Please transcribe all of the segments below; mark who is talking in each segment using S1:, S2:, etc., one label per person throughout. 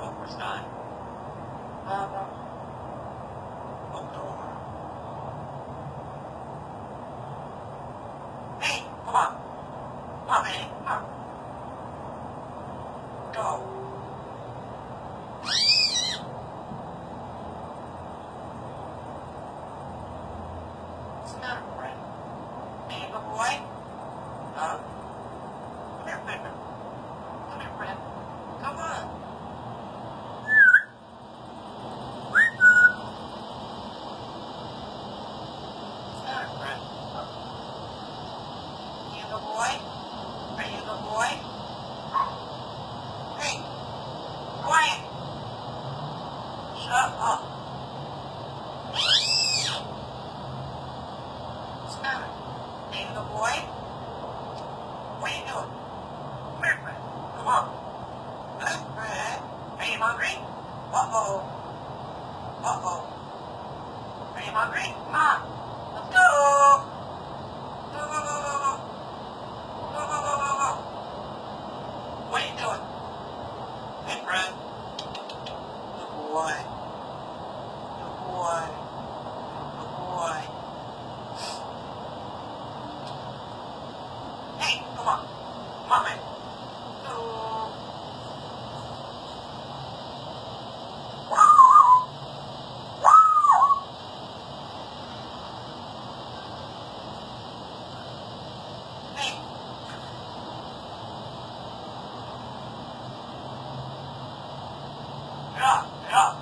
S1: what was done. October. Hey, come on. Come on, man. Come on. Go. What's the matter, friend? Hey, good boy. Come here, friend. Come here, friend. Come on. What's the matter, friend? You a good boy? Are you a good boy? Hey, quiet. Shut up. What's the matter? Are you a good boy? What are you doing? Come here, friend. Come on. Huh, Fred? Are you hungry? Uh-oh. Uh-oh. Are you hungry? Come on. Let's go. Go, go, go, go, go. Go, go, go, go, go. What are you doing? Hey, Fred. Good boy. Good boy. Good boy. Hey, come on. Come on, man. Go. Hey. Get up. Get up.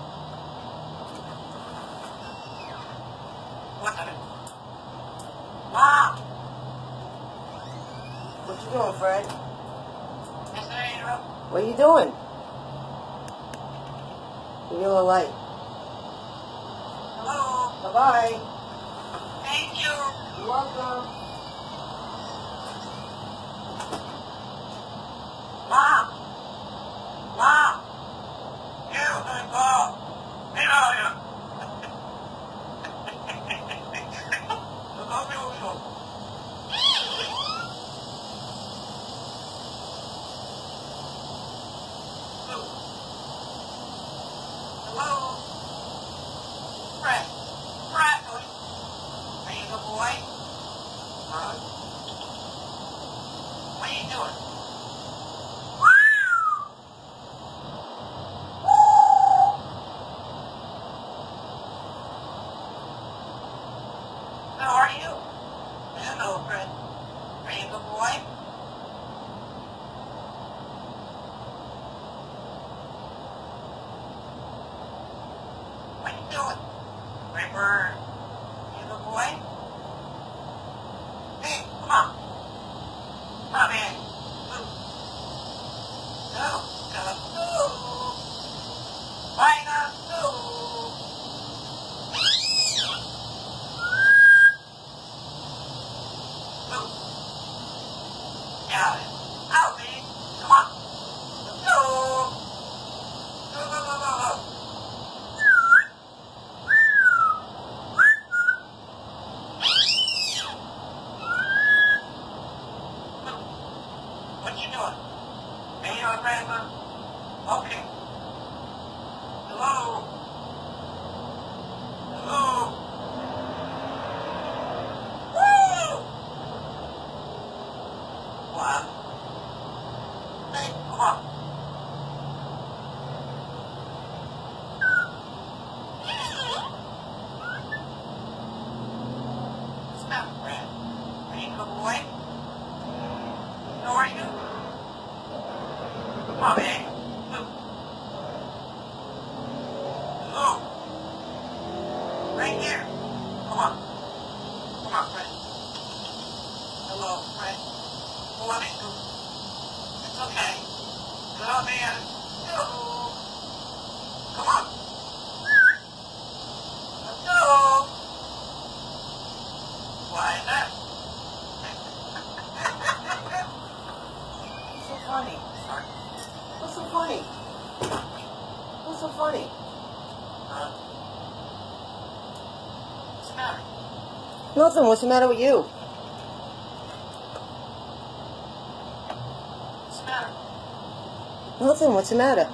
S1: What's happening? Mom!
S2: What you doing, Fred?
S1: Yes, sir, Andrew?
S2: What are you doing? You're yellow light.
S1: Hello?
S2: Bye-bye.
S1: Thank you.
S2: You're welcome.
S1: Mom! Mom! You good girl! Get out of here! Go, go, go. Hello? Fred? Fred, are you a good boy? What are you doing? How are you? Hello, Fred. Are you a good boy? What are you doing? Ripper. You a good boy? Hey, come on. Come on, man. Move. Go. Go. Go. Right now. Go. Move. Got it. Out, man. Come on. Let's go. Go, go, go, go, go. What you doing? Are you doing, Grandma? Okay. Hello? Hello? Woo! What? Hey, come on. What's the matter, Brad? Are you a good boy? How are you? Come on, man. Hello? Right here. Come on. Come on, Fred. Hello, Fred. Come on, man. It's okay. Get up, man. Hello. Come on. Let's go. Why is that?
S2: What's so funny?
S1: Sorry.
S2: What's so funny? What's so funny?
S1: What's the matter?
S2: Nothing. What's the matter with you?
S1: What's the matter?
S2: Nothing. What's the matter?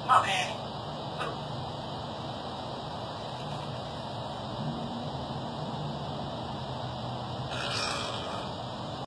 S1: Okay.